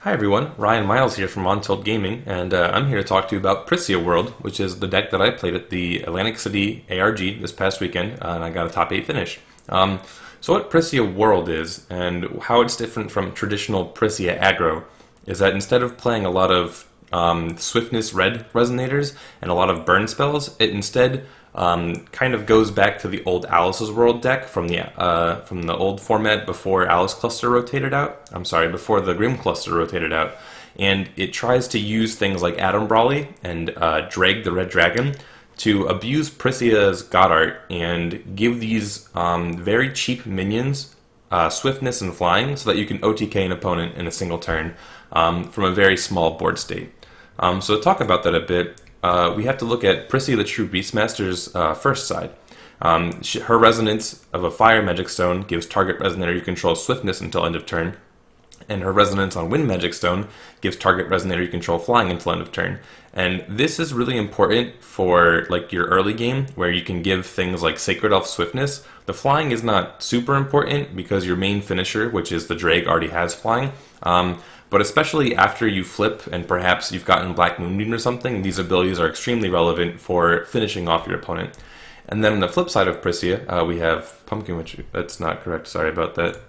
Hi everyone, Ryan Miles here from Untold Gaming, and I'm here to talk to you about Pricia World, which is the deck that I played at the Atlantic City ARG this past weekend, and I got a top 8 finish. So what Pricia World is, and how it's different from traditional Pricia aggro, is that instead of playing a lot of swiftness red resonators and a lot of burn spells, it instead kind of goes back to the old Alice's World deck from the old format before Alice Cluster rotated out. I'm sorry, before the Grim Cluster rotated out, and it tries to use things like Adam Brawley and Dreg the Red Dragon to abuse Pricia's God Art and give these very cheap minions swiftness and flying, so that you can OTK an opponent in a single turn from a very small board state. So to talk about that a bit, we have to look at Pricia the True Beastmaster's first side. Her Resonance of a Fire Magic Stone gives target Resonator you control swiftness until end of turn, and her Resonance on Wind Magic Stone gives target Resonator you control flying until end of turn. And this is really important for like your early game, where you can give things like Sacred Elf Swiftness. The flying is not super important because your main finisher, which is the Drake, already has flying. But especially after you flip and perhaps you've gotten Black Moonbeam or something, these abilities are extremely relevant for finishing off your opponent. And then on the flip side of Pricia, we have Pumpkin Witch. That's not correct, sorry about that.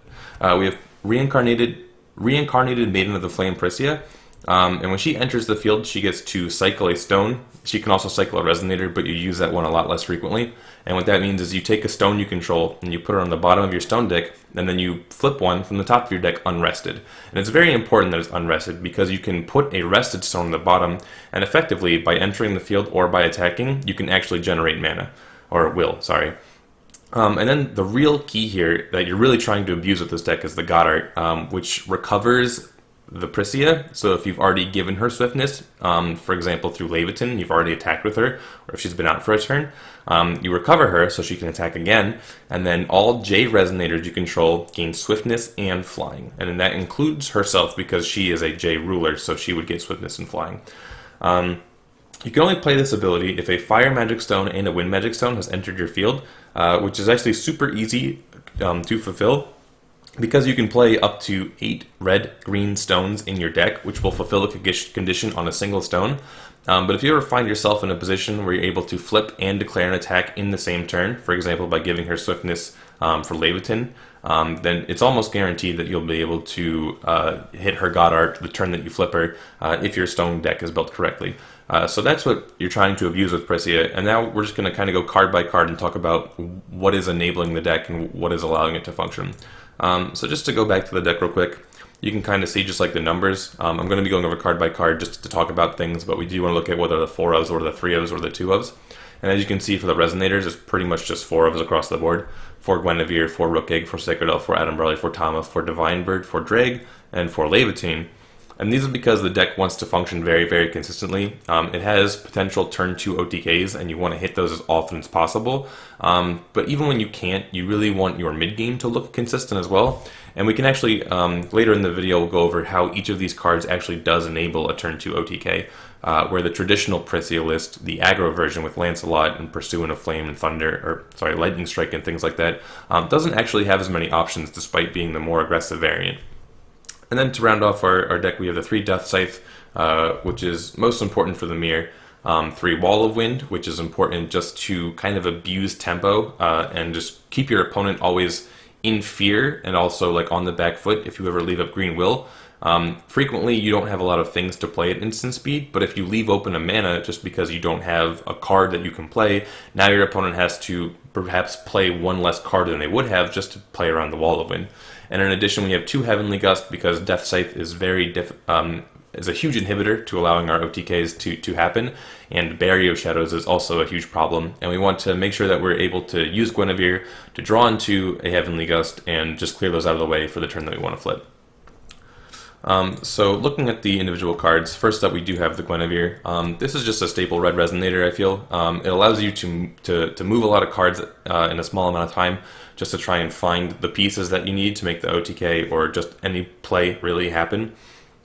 We have Reincarnated Maiden of the Flame Pricia. And when she enters the field, she gets to cycle a stone. She can also cycle a Resonator, but you use that one a lot less frequently. And what that means is you take a stone you control and you put it on the bottom of your stone deck, and then you flip one from the top of your deck unrested. And it's very important that it's unrested, because you can put a rested stone on the bottom, and effectively, by entering the field or by attacking, you can actually generate mana. Or will, sorry. And then the real key here that you're really trying to abuse with this deck is the God Art, which recovers the Pricia. So if you've already given her swiftness, for example through Leviton, you've already attacked with her, or if she's been out for a turn, you recover her so she can attack again, and then all J Resonators you control gain swiftness and flying. And that includes herself, because she is a J ruler, so she would get swiftness and flying. You can only play this ability if a Fire Magic Stone and a Wind Magic Stone has entered your field, which is actually super easy to fulfill, because you can play up to 8 red-green stones in your deck, which will fulfill the condition on a single stone. But if you ever find yourself in a position where you're able to flip and declare an attack in the same turn, for example by giving her swiftness for Leviton, then it's almost guaranteed that you'll be able to hit her God Art the turn that you flip her, if your stone deck is built correctly. So that's what you're trying to abuse with Pricia, and now we're just going to kind of go card by card and talk about what is enabling the deck and what is allowing it to function. So just to go back to the deck real quick, you can kind of see just like the numbers. I'm going to be going over card by card just to talk about things, but we do want to look at whether the 4 ofs or the 3 ofs or the 2 ofs. And as you can see for the Resonators, it's pretty much just 4 ofs across the board. 4 Guinevere, 4 Rook Egg, 4 Sacred Elf, 4 Adam Brawley, 4 Thomas, 4 Divine Bird, 4 Dreg, and 4 Leviton. And these are because the deck wants to function very, very consistently. It has potential turn 2 OTKs, and you want to hit those as often as possible. But even when you can't, you really want your mid-game to look consistent as well. And we can actually, later in the video, we'll go over how each of these cards actually does enable a turn 2 OTK, where the traditional Pricia list, the aggro version with Lancelot and Pursuant of Flame and Thunder, Lightning Strike and things like that, doesn't actually have as many options despite being the more aggressive variant. And then to round off our deck, we have the 3 Death Scythe, which is most important for the mirror. 3 Wall of Wind, which is important just to kind of abuse tempo and just keep your opponent always in fear and also like on the back foot if you ever leave up Green Will. Frequently you don't have a lot of things to play at instant speed, but if you leave open a mana just because you don't have a card that you can play, now your opponent has to perhaps play one less card than they would have just to play around the Wall of Wind. And in addition, we have 2 Heavenly Gust, because Death Scythe is is a huge inhibitor to allowing our OTKs to happen, and Barrier Shadows is also a huge problem, and we want to make sure that we're able to use Guinevere to draw into a Heavenly Gust and just clear those out of the way for the turn that we want to flip. So looking at the individual cards, first up we do have the Guinevere. This is just a staple red Resonator, I feel. It allows you to move a lot of cards in a small amount of time, just to try and find the pieces that you need to make the OTK or just any play really happen.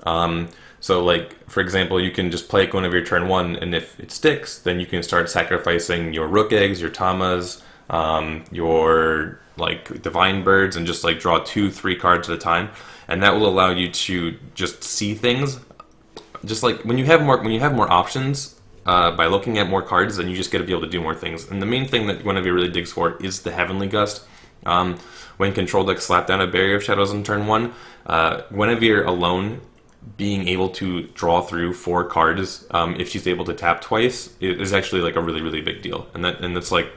So like, for example, you can just play Guinevere turn 1, and if it sticks, then you can start sacrificing your Rook Eggs, your Tamas, your like divine birds and just like draw 2-3 cards at a time, and that will allow you to just see things. Just like when you have more options by looking at more cards, then you just get to be able to do more things. And the main thing that Guinevere really digs for is the Heavenly Gust. When control decks slap down a Barrier of Shadows on turn 1, Guinevere alone being able to draw through 4 cards if she's able to tap twice is actually like a really big deal, and that's like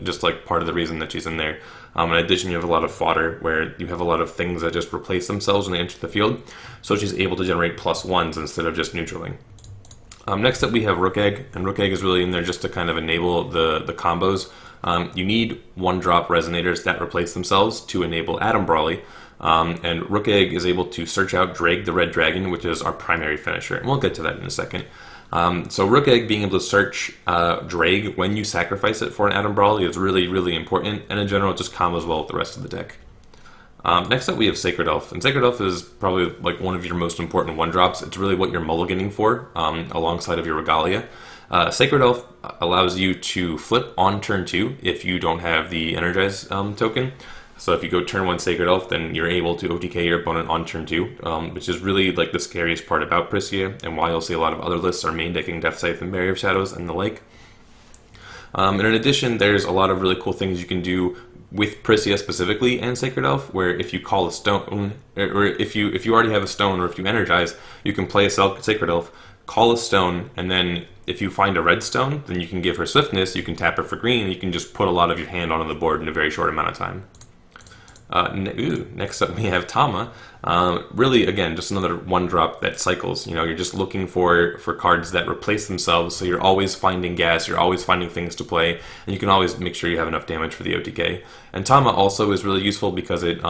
just like part of the reason that she's in there. In addition, you have a lot of fodder where you have a lot of things that just replace themselves when they enter the field, so she's able to generate +1s instead of just neutraling. Next up we have Rook Egg, and Rook Egg is really in there just to kind of enable the combos. You need 1-drop resonators that replace themselves to enable Atom Brawly. And Rook Egg is able to search out Drag the Red Dragon, which is our primary finisher, and we'll get to that in a second. So Rook Egg being able to search Drag when you sacrifice it for an Atom Brawly is really important, and in general it just combos well with the rest of the deck. Next up we have Sacred Elf, and Sacred Elf is probably like one of your most important 1-drops. It's really what you're mulliganing for alongside of your Regalia. Sacred Elf allows you to flip on turn 2 if you don't have the Energize token. So if you go turn 1 Sacred Elf, then you're able to OTK your opponent on turn 2, which is really like the scariest part about Pricia, and why you'll see a lot of other lists are main decking Death Scythe and Barrier of Shadows and the like. And in addition, there's a lot of really cool things you can do with Pricia specifically and Sacred Elf, where if you call a stone, or if you already have a stone, or if you energize, you can play a Sacred Elf, call a stone, and then if you find a red stone, then you can give her swiftness, you can tap her for green, and you can just put a lot of your hand onto the board in a very short amount of time. Next up we have Tama. Really, again, just another 1-drop that cycles. You know, you're just looking for cards that replace themselves, so you're always finding gas, you're always finding things to play, and you can always make sure you have enough damage for the OTK. And Tama also is really useful because it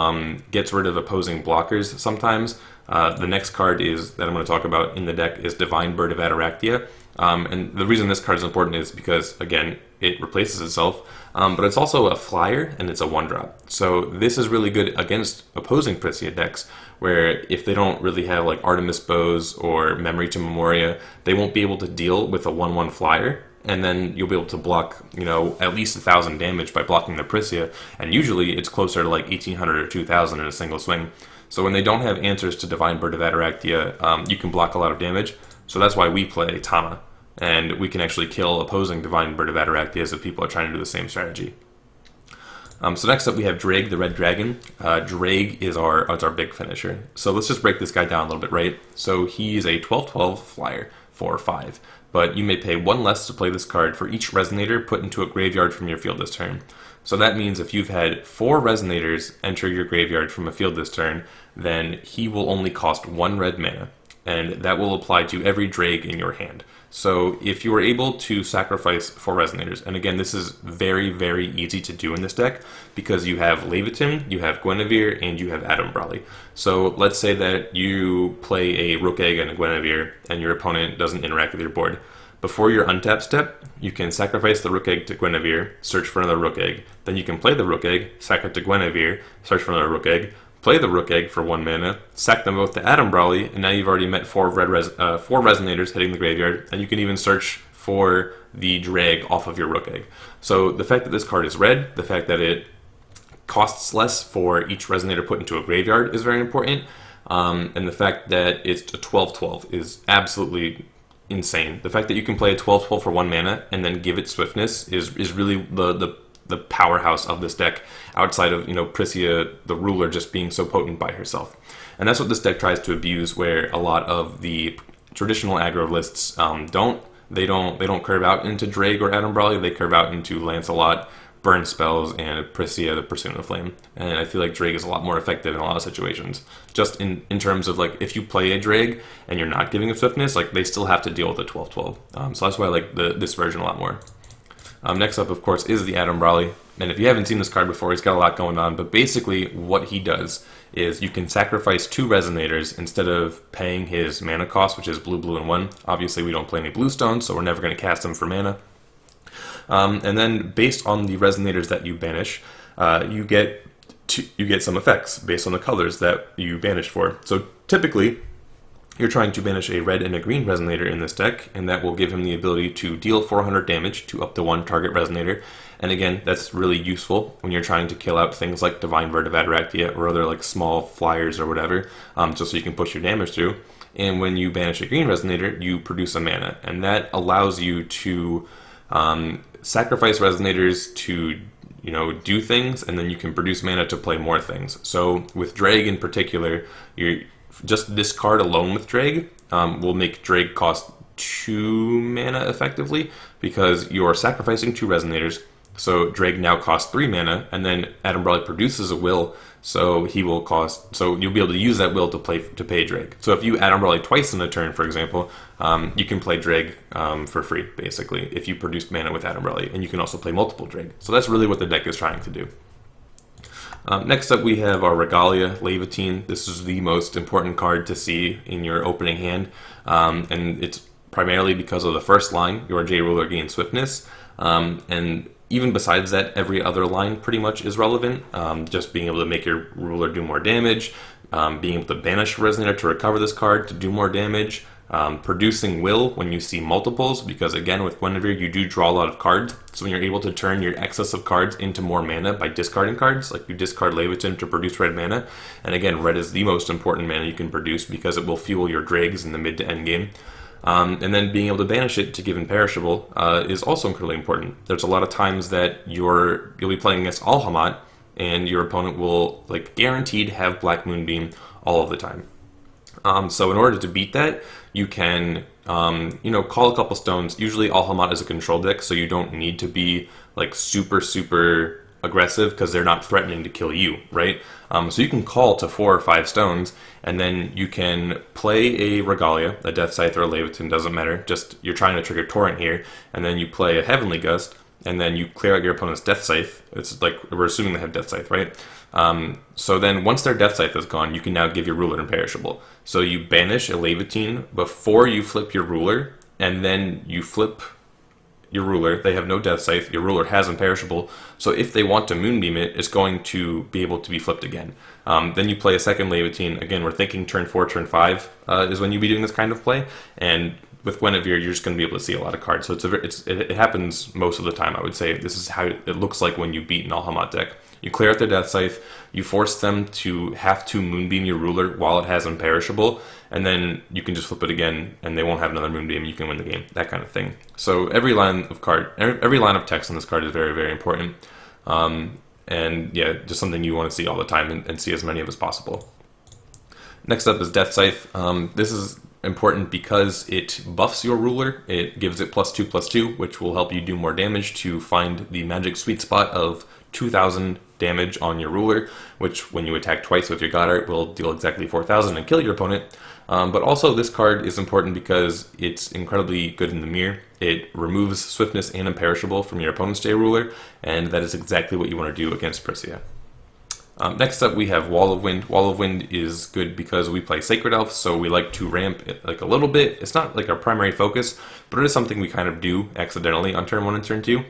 gets rid of opposing blockers sometimes. The next card that I'm going to talk about in the deck is Divine Bird of Ataraxia. And the reason this card is important is because, again, it replaces itself, but it's also a flyer and it's a 1-drop. So this is really good against opposing Pricia decks, where if they don't really have like Artemis Bows or Memory to Memoria, they won't be able to deal with a 1/1 flyer, and then you'll be able to block, you know, at least 1,000 damage by blocking the Pricia, and usually it's closer to like 1,800 or 2,000 in a single swing. So when they don't have answers to Divine Bird of Ataraxia, you can block a lot of damage. So that's why we play Tama, and we can actually kill opposing Divine Bird of Ataraxia if people are trying to do the same strategy. So next up we have Drag the Red Dragon. Drag is our big finisher. So let's just break this guy down a little bit, right? So he is a 12/12 flyer, 4/5. But you may pay 1 less to play this card for each resonator put into a graveyard from your field this turn. So that means if you've had 4 resonators enter your graveyard from a field this turn, then he will only cost 1 red mana, and that will apply to every Drag in your hand. So if you were able to sacrifice 4 resonators, and again, this is very easy to do in this deck because you have Leviathan, you have Guinevere, and you have Atom Brawly. So let's say that you play a Rook Egg and a Guinevere, and your opponent doesn't interact with your board. Before your untap step, you can sacrifice the Rook Egg to Guinevere, search for another Rook Egg. Then you can play the Rook Egg, sack it to Guinevere, search for another Rook Egg, play the Rook Egg for 1 mana, sack them both to Atom Brawly, and now you've already met 4 resonators hitting the graveyard, and you can even search for the Drag off of your Rook Egg. So the fact that this card is red, the fact that it costs less for each resonator put into a graveyard is very important, and the fact that it's a 12/12 is absolutely insane. The fact that you can play a 12/12 for 1 mana and then give it swiftness is really the powerhouse of this deck, outside of, you know, Pricia the ruler just being so potent by herself. And that's what this deck tries to abuse, where a lot of the traditional aggro lists don't curve out into Drag or Atom Brawly, they curve out into Lancelot, Burn Spells, and Pricia the Pursuit of Flame. And I feel like Drag is a lot more effective in a lot of situations. Just in terms of, like, if you play a Drag and you're not giving it swiftness, like, they still have to deal with a 12/12. So that's why I like this version a lot more. Next up, of course, is the Atom Brawly. And if you haven't seen this card before, he's got a lot going on. But basically, what he does is you can sacrifice 2 resonators instead of paying his mana cost, which is blue, blue, and 1. Obviously, we don't play any blue stones, so we're never going to cast them for mana. And then, based on the resonators that you banish, you get some effects based on the colors that you banished for. So typically, You're trying to banish a red and a green resonator in this deck, and that will give him the ability to deal 400 damage to up to 1 target resonator. And again, that's really useful when you're trying to kill out things like Divine Bird of Ataraxia or other like small flyers or whatever, just so you can push your damage through. And when you banish a green resonator, you produce a mana, and that allows you to sacrifice resonators to do things, and then you can produce mana to play more things. So with Drag in particular, just this card alone with Drag will make Drag cost 2 mana effectively, because you are sacrificing 2 resonators. So Drag now costs 3 mana, and then Adam Brawley produces a will, so you'll be able to use that will to pay Drag. So if you Adam Brawley twice in a turn, for example, you can play Drag for free, basically, if you produce mana with Adam Brawley, and you can also play multiple Drag. So that's really what the deck is trying to do. Next up, we have our Regalia Levitine. This is the most important card to see in your opening hand, and it's primarily because of the first line. Your J Ruler gains swiftness, and even besides that, every other line pretty much is relevant. Just being able to make your ruler do more damage, being able to banish a resonator to recover this card to do more damage, producing will when you see multiples, because again with Guinevere you do draw a lot of cards, so when you're able to turn your excess of cards into more mana by discarding cards, like you discard Levitin to produce red mana, and again red is the most important mana you can produce because it will fuel your Drags in the mid to end game. And then being able to banish it to give imperishable is also incredibly important. There's a lot of times that you'll be playing against Alhamat, and your opponent will guaranteed have Black Moonbeam all of the time. So in order to beat that, you can call a couple stones. Usually Alhamat is a control deck, so you don't need to be super aggressive because they're not threatening to kill you, right? So you can call to 4 or 5 stones, and then you can play a Regalia, a Death Scythe or a Levitin, doesn't matter. Just you're trying to trigger Torrent here, and then you play a Heavenly Gust, and then you clear out your opponent's Death Scythe. It's like we're assuming they have Death Scythe, right? So then once their Death Scythe is gone, you can now give your ruler imperishable. So you banish a Levitine before you flip your ruler, and then you flip your ruler. They have no Death Scythe. Your ruler has imperishable. So if they want to Moonbeam it, it's going to be able to be flipped again. Then you play a second Levitine. Again, we're thinking turn 4, turn 5 is when you'd be doing this kind of play. And with Guinevere, you're just going to be able to see a lot of cards. So it happens most of the time, I would say. This is how it looks like when you beat an Alhamat deck. You clear out their Death Scythe, you force them to have to Moonbeam your ruler while it has imperishable, and then you can just flip it again, and they won't have another Moonbeam, you can win the game, that kind of thing. So every line of text on this card is very, very important. And yeah, just something you want to see all the time and see as many of as possible. Next up is Death Scythe. This is important because it buffs your ruler. It gives it +2/+2, which will help you do more damage to find the magic sweet spot of 2,000 damage on your ruler, which when you attack twice with your God Art will deal exactly 4,000 and kill your opponent. But also this card is important because it's incredibly good in the mirror. It removes swiftness and imperishable from your opponent's J Ruler, and that is exactly what you want to do against Pricia. Next up we have Wall of Wind. Wall of Wind is good because we play Sacred Elf, so we like to ramp it a little bit. It's not our primary focus, but it is something we kind of do accidentally on turn 1 and turn 2.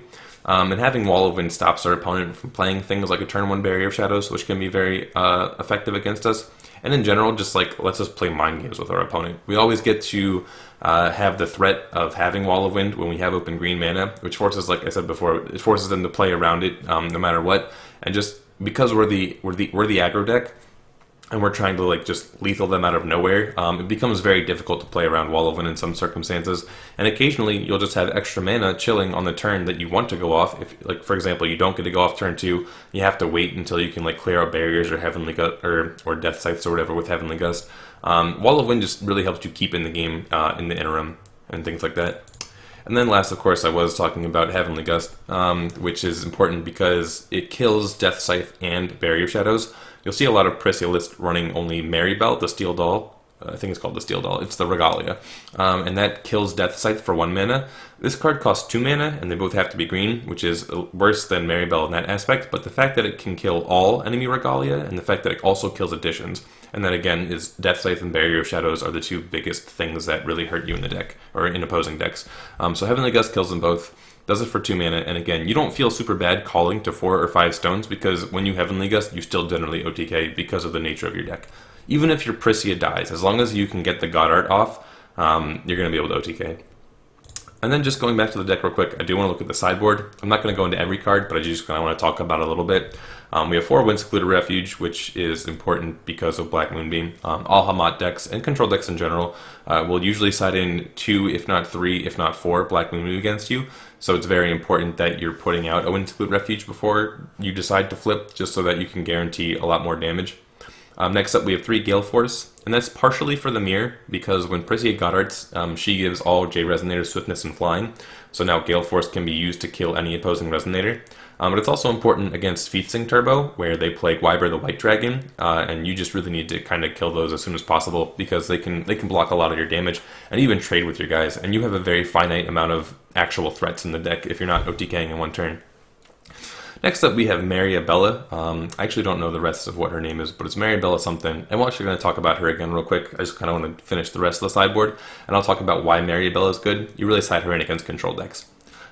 And having Wall of Wind stops our opponent from playing things like a turn 1 Barrier of Shadows, which can be very effective against us. And in general, just lets us play mind games with our opponent. We always get to have the threat of having Wall of Wind when we have open green mana, which forces, like I said before, it forces them to play around it no matter what. And just because we're the aggro deck, and we're trying to just lethal them out of nowhere, it becomes very difficult to play around Wall of Wind in some circumstances. And occasionally you'll just have extra mana chilling on the turn that you want to go off. If, for example, you don't get to go off turn 2, you have to wait until you can clear out barriers or Heavenly Gust or Death Scythes or whatever with Heavenly Gust. Wall of Wind just really helps you keep in the game in the interim and things like that. And then last, of course, I was talking about Heavenly Gust, which is important because it kills Death Scythe and Barrier Shadows. You'll see a lot of Pricia lists running only Marabella, the Steel Doll. I think it's called the Steel Doll. It's the Regalia. And that kills Death Scythe for 1 mana. This card costs 2 mana, and they both have to be green, which is worse than Marabella in that aspect. But the fact that it can kill all enemy Regalia, and the fact that it also kills additions, and that again is Death Scythe and Barrier of Shadows are the 2 biggest things that really hurt you in the deck, or in opposing decks. So Heavenly Gust kills them both. Does it for 2 mana, and again, you don't feel super bad calling to 4 or 5 stones, because when you Heavenly Gust, you still generally OTK because of the nature of your deck. even if your Pricia dies, as long as you can get the God Art off, you're going to be able to OTK. And then just going back to the deck real quick, I do want to look at the sideboard. I'm not going to go into every card, but I just kind of want to talk about it a little bit. We have 4 Wind Secluded Refuge, which is important because of Black Moonbeam. All Hamat decks and control decks in general will usually side in 2, if not 3, if not 4 Black Moonbeam against you. So it's very important that you're putting out a Wind Secluded Refuge before you decide to flip, just so that you can guarantee a lot more damage. Next up, we have 3 Gale Force, and that's partially for the mirror, because when Pricia God Arts, she gives all J Resonators Swiftness and Flying, so now Gale Force can be used to kill any opposing Resonator. But it's also important against Featsing Turbo, where they play Wyber the White Dragon, and you just really need to kind of kill those as soon as possible, because they can block a lot of your damage, and even trade with your guys, and you have a very finite amount of actual threats in the deck if you're not OTKing in one turn. Next up, we have Marabella. I actually don't know the rest of what her name is, but it's Marabella something. And we're actually going to talk about her again real quick. I just kind of want to finish the rest of the sideboard, and I'll talk about why Marabella is good. You really side her in against control decks.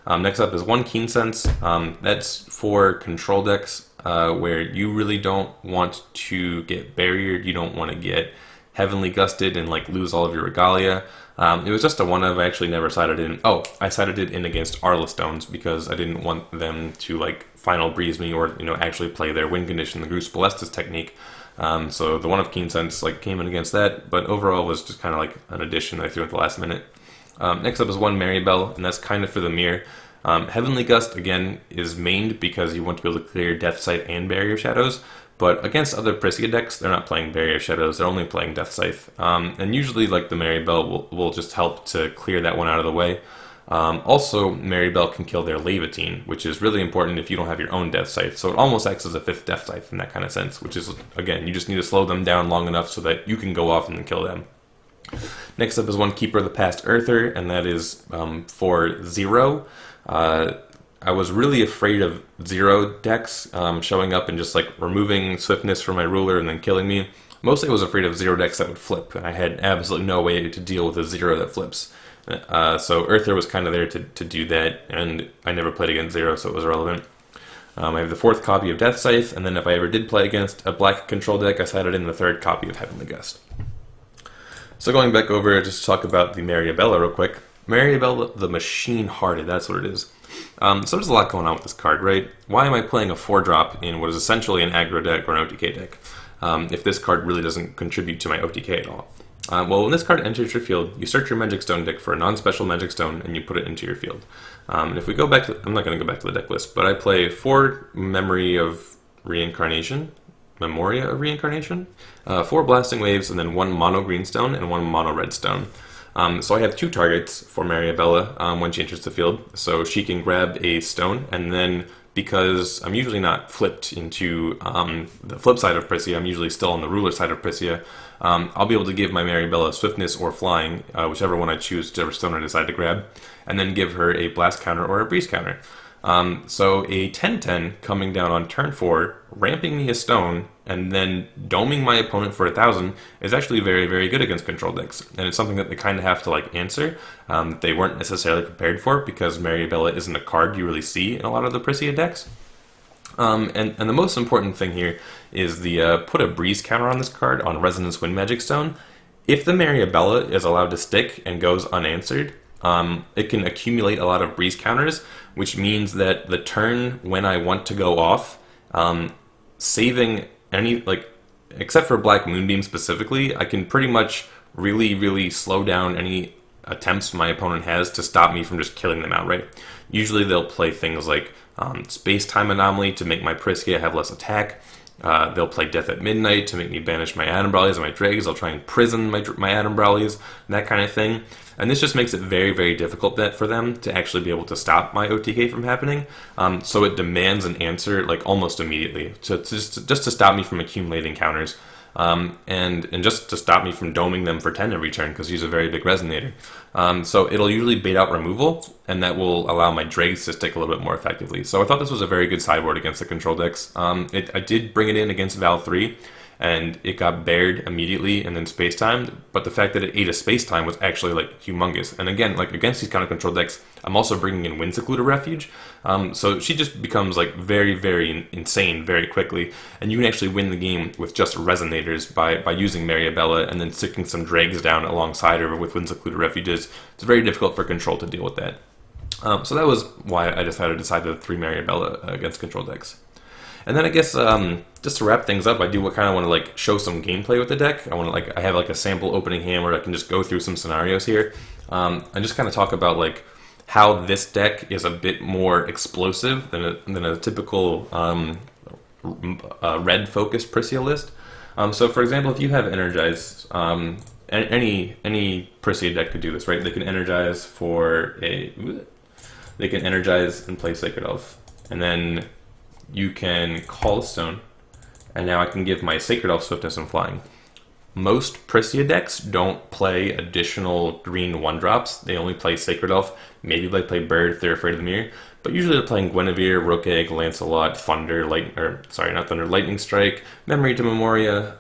Next up is 1 Keen Sense. That's for control decks where you really don't want to get barriered. You don't want to get heavenly gusted and like lose all of your Regalia. It was just a one of. I actually never sided in. Oh, I sided it in against Arla Stones because I didn't want them to like final breeze me or actually play their win condition, the Goose Ballestas technique. So the one of Keen Sense like came in against that, but overall was just kind of like an addition that I threw at the last minute. Next up is 1 Marabelle, and that's kind of for the mirror. Heavenly Gust again is mained because you want to be able to clear Death Scythe and Barrier Shadows. But against other Pricia decks, they're not playing Barrier Shadows, they're only playing Death Scythe. And usually like the Marabelle will just help to clear that one out of the way. Also, Marabelle can kill their Leviatine, which is really important if you don't have your own Death Scythe. So it almost acts as a 5th Death Scythe in that kind of sense, which is, again, you just need to slow them down long enough so that you can go off and kill them. Next up is 1 Keeper of the Past Earther, and that is for 0. I was really afraid of 0 decks showing up and just like removing swiftness from my ruler and then killing me. Mostly I was afraid of 0 decks that would flip, and I had absolutely no way to deal with a 0 that flips. So Earther was kind of there to do that, and I never played against 0, so it was irrelevant. I have the 4th copy of Death Scythe, and then if I ever did play against a black control deck, I sided in the 3rd copy of Heavenly Gust. So going back over just to talk about the Marabella real quick. Marabella the Machine Hearted, that's what it is. So there's a lot going on with this card, right? Why am I playing a 4-drop in what is essentially an aggro deck or an OTK deck if this card really doesn't contribute to my OTK at all? Well, when this card enters your field, you search your Magic Stone deck for a non-special Magic Stone and you put it into your field. And if we go back to, I'm not going to go back to the deck list, but I play 4 Memoria of Reincarnation, 4 Blasting Waves, and then 1 Mono Green Stone and 1 Mono Red Stone. So I have 2 targets for Marabella when she enters the field. So she can grab a stone, and then because I'm usually not flipped into the flip side of Pricia, I'm usually still on the ruler side of Pricia, I'll be able to give my Marabella Swiftness or Flying, whichever one I choose, whichever stone I decide to grab, and then give her a Blast counter or a Breeze counter. So a 10-10 coming down on turn 4, ramping me a stone, and then doming my opponent for 1,000 is actually very, very good against control decks. And it's something that they kind of have to like answer. They weren't necessarily prepared for because Marabella isn't a card you really see in a lot of the Pricia decks. And the most important thing here is the put a Breeze counter on this card on Resonance Wind Magic Stone. If the Marabella is allowed to stick and goes unanswered, it can accumulate a lot of Breeze counters, which means that the turn when I want to go off, saving any, like, except for Black Moonbeam specifically, I can pretty much really slow down any attempts my opponent has to stop me from just killing them outright. Usually they'll play things like Space-Time Anomaly to make my Pricia have less attack. They'll play Death at Midnight to make me banish my Adambralies and my Dregs. They'll try and prison my Adambralies, that kind of thing. And this just makes it very, very difficult for them to actually be able to stop my OTK from happening. So it demands an answer like almost immediately, just to stop me from accumulating counters, and just to stop me from doming them for 10 every turn because he's a very big resonator. So it'll usually bait out removal, and that will allow my Dregs to stick a little bit more effectively. So I thought this was a very good sideboard against the control decks. I did bring it in against Val 3. and it got bared immediately and then space time. But the fact that it ate a space time was actually like humongous. And again, like against these kind of control decks, I'm also bringing in Wind Secluded Refuge, so she just becomes like very insane very quickly, and you can actually win the game with just resonators by using Marabella and then sticking some dregs down alongside her with Wind Secluded Refuges. It's very difficult for control to deal with that. So that was why I decided to decide the 3 Marabella against control decks. And then I guess just to wrap things up, I do kind of want to like show some gameplay with the deck. I have like a sample opening hand where I can just go through some scenarios here, and just kind of talk about like how this deck is a bit more explosive than a typical red focused Pricia list. So for example, if you have Energize, any Pricia deck could do this, right? They can Energize and play Sacred Elf, and then you can call a stone, and now I can give my Sacred Elf Swiftness and Flying. Most Pricia decks don't play additional green 1-drops. They only play Sacred Elf. Maybe they play Bird if they're afraid of the mirror, but usually they're playing Guinevere, Rook Egg, Lancelot, Thunder, Lightning Strike, Memory to Memoria,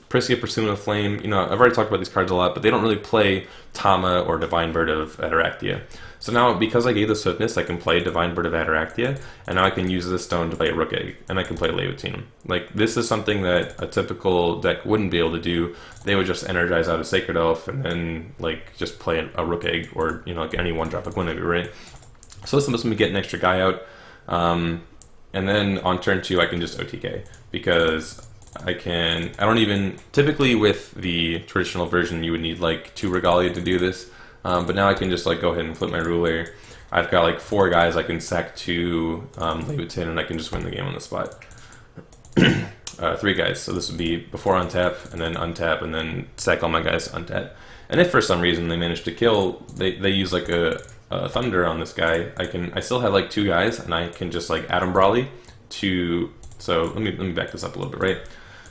Pricia Pursuit of Flame. You know, I've already talked about these cards a lot, but they don't really play Tama or Divine Bird of Ataraxia. So now, because I gave the Swiftness, I can play Divine Bird of Ataraxia, and now I can use this stone to play a Rook Egg, and I can play Levitine. Like, this is something that a typical deck wouldn't be able to do. They would just Energize out a Sacred Elf, and then, like, just play a Rook Egg, or, you know, like any 1-drop of Guinevere, right? So this lets me get an extra guy out, and then on turn 2, I can just OTK, because typically with the traditional version, you would need, like, 2 Regalia to do this. But now I can just like go ahead and flip my ruler. I've got like 4 guys I can sack to Levitine, and I can just win the game on the spot. 3 guys, so this would be before untap, and then sack all my guys to untap. And if for some reason they manage to kill, they use like a Thunder on this guy, I still have like 2 guys, and I can just like Adam Brawley to. So let me back this up a little bit, right?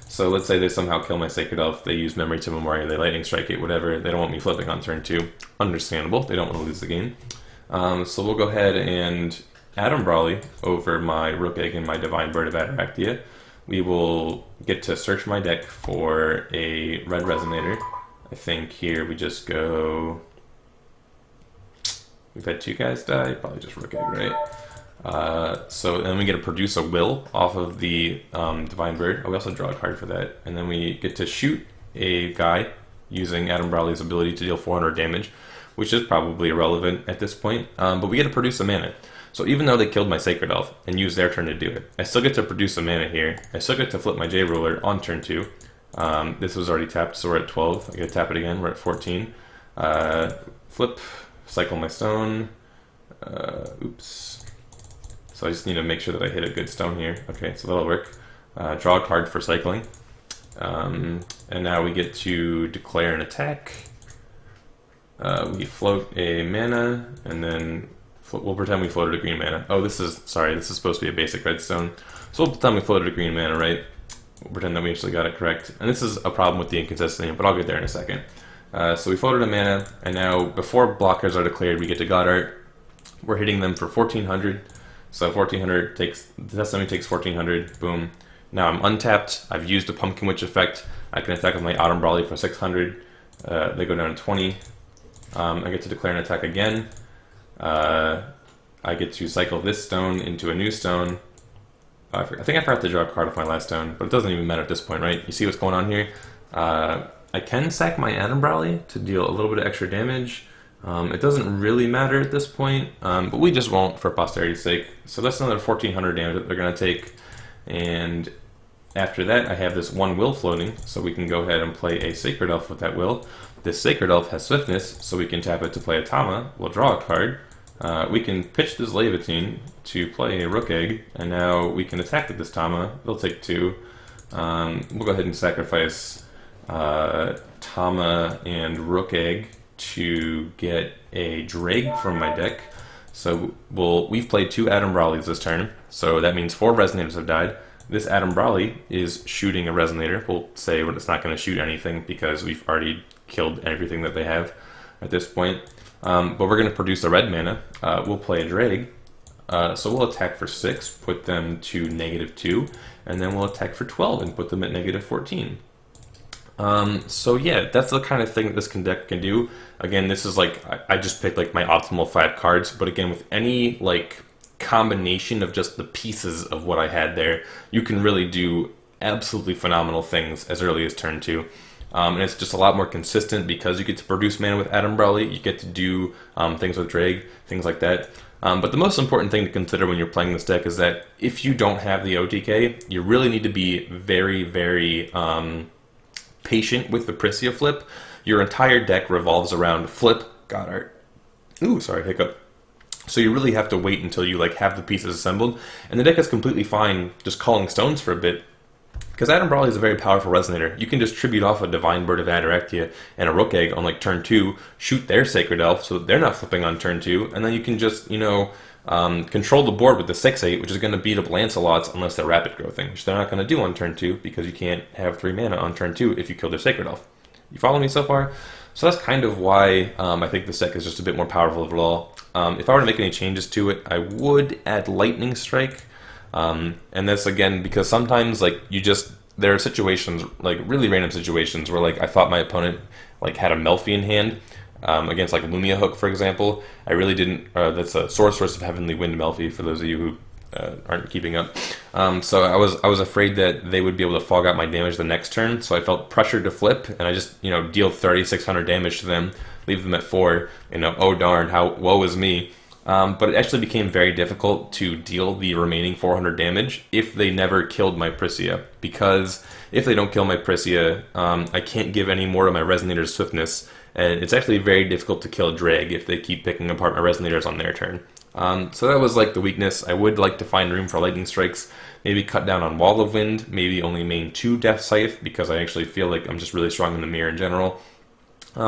So let's say they somehow kill my Sacred Elf, they use Memory to Memoria, they Lightning Strike it, whatever, they don't want me flipping on turn 2. Understandable, they don't want to lose the game. So we'll go ahead and Adam Brawley over my Rook Egg and my Divine Bird of Ataraxia. We will get to search my deck for a red Resonator. I think here we just go. We've had 2 guys die, probably just Rook Egg, right? So then we get to produce a will off of the Divine Bird. We also draw a card for that. And then we get to shoot a guy using Adam Brawley's ability to deal 400 damage, which is probably irrelevant at this point. But we get to produce a mana. So even though they killed my Sacred Elf and used their turn to do it, I still get to produce a mana here. I still get to flip my J Ruler on turn 2. This was already tapped, so we're at 12. I get to tap it again, we're at 14. Flip, cycle my stone. Oops. So I just need to make sure that I hit a good stone here. Okay, so that'll work. Draw a card for cycling. And now we get to declare an attack. We float a mana, and then we'll pretend we floated a green mana. Oh, this is supposed to be a basic redstone. So we'll pretend we floated a green mana, right? We'll pretend that we actually got it correct. And this is a problem with the inconsistency, but I'll get there in a second. So we floated a mana, and now before blockers are declared, we get to God Art. We're hitting them for 1400. So 1400 takes, the Destiny takes 1400, boom. Now I'm untapped, I've used a Pumpkin Witch effect, I can attack with my Autumn Brawley for 600, they go down to 20. I get to declare an attack again. I get to cycle this stone into a new stone. I think I forgot to draw a card off my last stone, but it doesn't even matter at this point, right? You see what's going on here? I can sack my Autumn Brawley to deal a little bit of extra damage. It doesn't really matter at this point, but we just won't for posterity's sake. So that's another 1400 damage that they're going to take. And after that, I have this 1 will floating, so we can go ahead and play a Sacred Elf with that will. This Sacred Elf has Swiftness, so we can tap it to play a Tama. We'll draw a card. We can pitch this Levitine to play a Rook Egg, and now we can attack with this Tama. They'll take 2. We'll go ahead and sacrifice Tama and Rook Egg to get a Drake from my deck. So we've played 2 Adam Brawleys this turn, so that means 4 Resonators have died. This Adam Brawley is shooting a Resonator. We'll say it's not going to shoot anything because we've already killed everything that they have at this point. But we're going to produce a red mana. We'll play a Drake. So we'll attack for 6, put them to -2, and then we'll attack for 12 and put them at -14. So yeah, that's the kind of thing that this deck can do. Again, this is like, I just picked like my optimal 5 cards, but again, with any like combination of just the pieces of what I had there, you can really do absolutely phenomenal things as early as turn 2. And it's just a lot more consistent because you get to produce mana with Marabella, you get to do things with Drag, things like that. But the most important thing to consider when you're playing this deck is that if you don't have the OTK, you really need to be very, very patient with the Pricia flip. Your entire deck revolves around flip, Goddard. Ooh, sorry, hiccup. So you really have to wait until you like have the pieces assembled, and the deck is completely fine just calling stones for a bit, because Marabella is a very powerful resonator. You can just tribute off a Divine Bird of Adarectia and a Rook Egg on like turn 2, shoot their Sacred Elf so that they're not flipping on turn 2, and then you can just, you know, control the board with the 6/8, which is going to beat up Lancelot's unless they're rapid growthing, which they're not going to do on turn 2 because you can't have 3 mana on turn 2 if you kill their Sacred Elf. You follow me so far? So that's kind of why I think this deck is just a bit more powerful overall. If I were to make any changes to it, I would add Lightning Strike. And that's again because sometimes like there are situations, like really random situations, where like I thought my opponent like had a Melfi in hand against like Lumia Hook, for example. I really didn't. That's a Sorceress of Heavenly Wind Melfi for those of you who aren't keeping up. So I was afraid that they would be able to fog out my damage the next turn. So I felt pressured to flip, and I just deal 3,600 damage to them, leave them at 4. Oh darn, how woe is me. But it actually became very difficult to deal the remaining 400 damage if they never killed my Pricia. Because if they don't kill my Pricia, I can't give any more of my Resonator's Swiftness, and it's actually very difficult to kill Drag if they keep picking apart my Resonators on their turn. So that was like the weakness. I would like to find room for Lightning Strikes, maybe cut down on Wall of Wind, maybe only main 2 Death Scythe, because I actually feel like I'm just really strong in the mirror in general.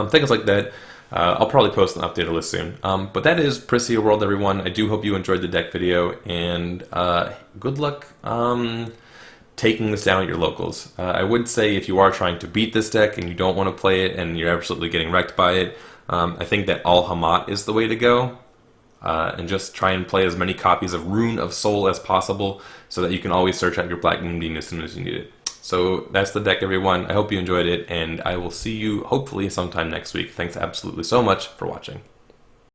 Things like that. I'll probably post an updated list soon. But that is Pricia World, everyone. I do hope you enjoyed the deck video, and good luck taking this down at your locals. I would say if you are trying to beat this deck and you don't want to play it and you're absolutely getting wrecked by it, I think that Al Hamat is the way to go. And just try and play as many copies of Rune of Soul as possible so that you can always search out your Black Moonbeam as soon as you need it. So that's the deck, everyone. I hope you enjoyed it, and I will see you hopefully sometime next week. Thanks absolutely so much for watching.